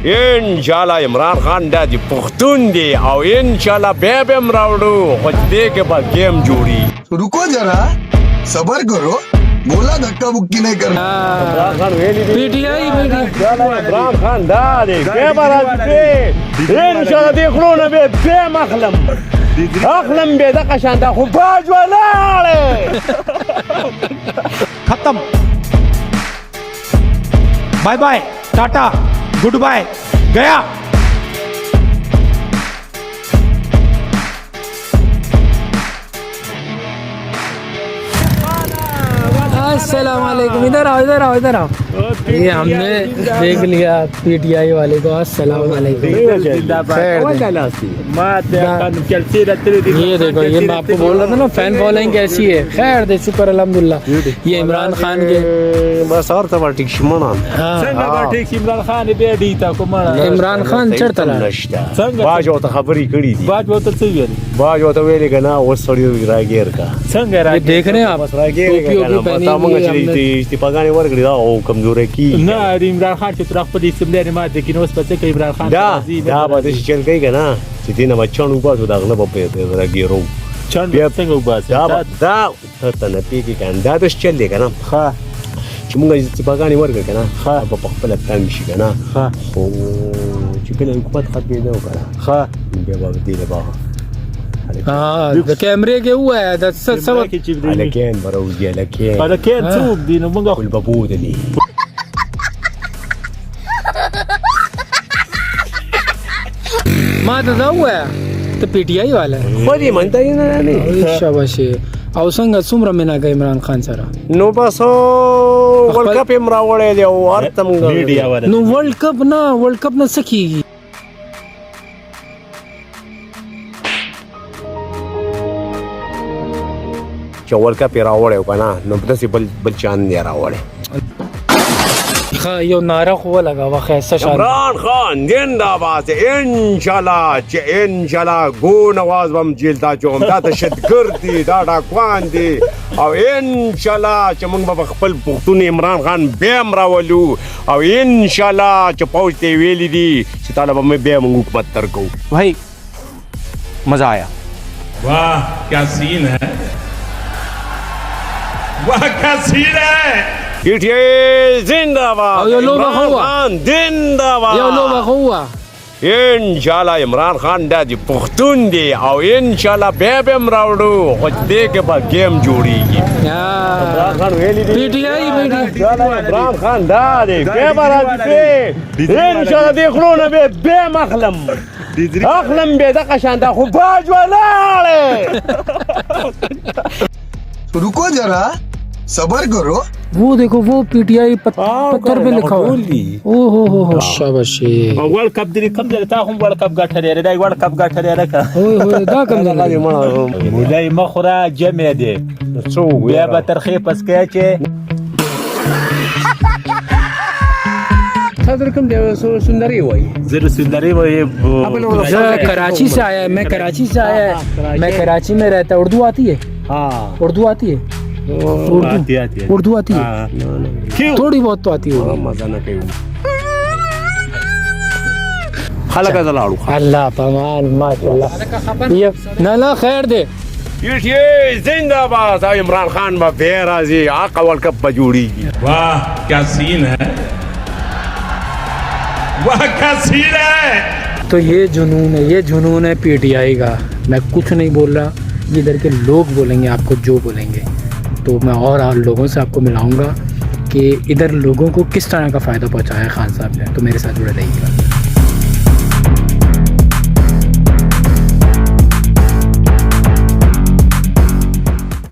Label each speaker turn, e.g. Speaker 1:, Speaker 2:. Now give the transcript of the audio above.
Speaker 1: انشاءالله عمران خان دا دی پختون دی او انشاءالله بیا به هم راوړو خو دې کې به گیم جوړي
Speaker 2: रुको जरा सबर करो बोला धक्का मुक्की नहीं करना
Speaker 1: عمران خان ویلي دی
Speaker 3: PTI
Speaker 1: عمران خان دا دی بیا به راځي انشاءالله دې غرونه به بیا اخلم به دغه شان دا خو باج ولاړې
Speaker 3: खत्म bye bye tata goodbye गया अस्सलाम वालेकुम इधर आओ इधर आओ इधर आओ ये हमने देख लिया पीटीआई वाले को अस्सलाम वालेकुम ये देखो ये मैं आपको बोल रहा था ना फैन फॉलोइंग कैसी है खैर दे शुक्र अल्हम्दुलिल्लाह ये इमरान खान के
Speaker 1: بس ارته ورټیک شمنان
Speaker 4: څنګه به ټیک عمران خان به دی تا کومه
Speaker 3: इमरान खान चढ़ता
Speaker 1: نشته
Speaker 4: څنګه
Speaker 1: باج او ته خبرې کړې دي
Speaker 4: باج وته څه ویل
Speaker 1: باج او ته ویلې کنه اوس سړی راګیر کا
Speaker 4: څنګه
Speaker 3: ये
Speaker 4: راځي
Speaker 3: देख रहे हैं आप
Speaker 1: بس راګیر
Speaker 3: टोपी
Speaker 1: کنه
Speaker 3: वोपी पहनी
Speaker 1: پتا
Speaker 3: हुई
Speaker 1: موږ
Speaker 3: है
Speaker 1: چې
Speaker 3: हमने।
Speaker 1: دې پاګانې ورګړي دا او کمزورې کی
Speaker 4: نه عمران خان چې طرف په دې سیملې ما د کینوس په څه کې عمران خان
Speaker 1: دا به د چل کوي کنه چې دینه بچانو باسو دا غلبه په راګیرو
Speaker 4: چند
Speaker 1: بیا-
Speaker 4: څنګه وباسه
Speaker 1: دا ته نه پیږي کنه دا د چل دی کنه
Speaker 4: ها
Speaker 1: چې موږ چې پاګانې ورګړي کنه په خپل تنګ شي کنه
Speaker 4: ها
Speaker 1: خو چې کله حکومت ختمې نه وکړه
Speaker 4: ها
Speaker 1: بیا به دې له باه
Speaker 3: हाँ तो कैमरे के हुआ है सब
Speaker 4: کې چې دی
Speaker 1: الکین بروزي الکین
Speaker 4: دا کین څوک دی نو موږ
Speaker 1: کل ببودني
Speaker 3: ما ته हुआ है तो पीटीआई वाला है
Speaker 1: خو دې منته نه نه
Speaker 3: शाबाश او څنګه څومره مینا کوي عمران خان سره
Speaker 1: نو بس ورلد کپ هم راوړی دی او ارتم
Speaker 4: میډیا وره
Speaker 3: نو ورلد کپ نه سکیږي
Speaker 1: چې ورلد کپ یې راوړی کنه نو داسې بل چاند یې راوړی
Speaker 3: ها یو ناره خو ولګا خیسته شان
Speaker 1: عمران خان زنده‌باد انشالله چې انشالله گو نواز بم جیل تا چوم دا تشدګر دي دا ډاکوان دي او انشالله چې موږ به خپل پښتون عمران خان بیا هم راولو او انشالله چې پوج ته ویلي دي چې طالب مې بیا موږ حکومت ترکو
Speaker 5: भाई मजा आया
Speaker 6: वाह क्या सीन है वाह क्या सीन है
Speaker 1: PTI زنده‌باد
Speaker 3: او یو لوبه خو وه.
Speaker 1: عمران زنده‌باد
Speaker 3: یو لوبه خو وه
Speaker 1: انشالله عمران خان دا دی پښتون دی او انشالله بیا به هم راوړو خو دې کې به گیم جوړیږي عمران خان ویلي دی
Speaker 3: پीटीआई
Speaker 1: عمران خان دا دی بیا به راځي انشالله دې غرونه به بیا اخلم به دغه شان دا خو باج ولاړې
Speaker 2: रुको जरा सबर करो
Speaker 3: वो देखो वो पीटीआई पत्थर पे लिखा हुआ है ओ हो शाबाश
Speaker 4: ورلد کپ دې کم ځای ته هم ورلد کپ ګټلې دا ورلد کپ ګټلې راکا
Speaker 3: ओए دا کم ځای
Speaker 4: مولای مخره جمع دی بیا به ترخی پس کې چې
Speaker 3: صدر کم دی سندری وای
Speaker 4: زر سندری وې
Speaker 3: कराची से आया है मैं कराची से आया है मैं कराची में रहता है उर्दू आती है
Speaker 4: हाँ
Speaker 3: उर्दू आती है
Speaker 4: आती है
Speaker 3: उर्दू आती है
Speaker 4: क्यों
Speaker 3: थोड़ी बहुत तो आती है
Speaker 1: مزه نه کوي خلک زلاړو
Speaker 3: अल्लाह पमान माशाल्लाह ये ना खैर दे
Speaker 1: PTI زنده‌باد او عمران خان به بیا راځي هغه ورلد کپ به جوړیږي
Speaker 6: वाह क्या सीन है वाह क्या सीन है
Speaker 3: तो ये जुनून है पीटीआई का मैं कुछ नहीं बोल रहा ये इधर के लोग बोलेंगे आपको जो बोलेंगे तो मैं और लोगों से आपको मिलाऊंगा कि इधर लोगों को किस तरह का फ़ायदा पहुंचाया खान साहब ने तो मेरे साथ जुड़े रहिएगा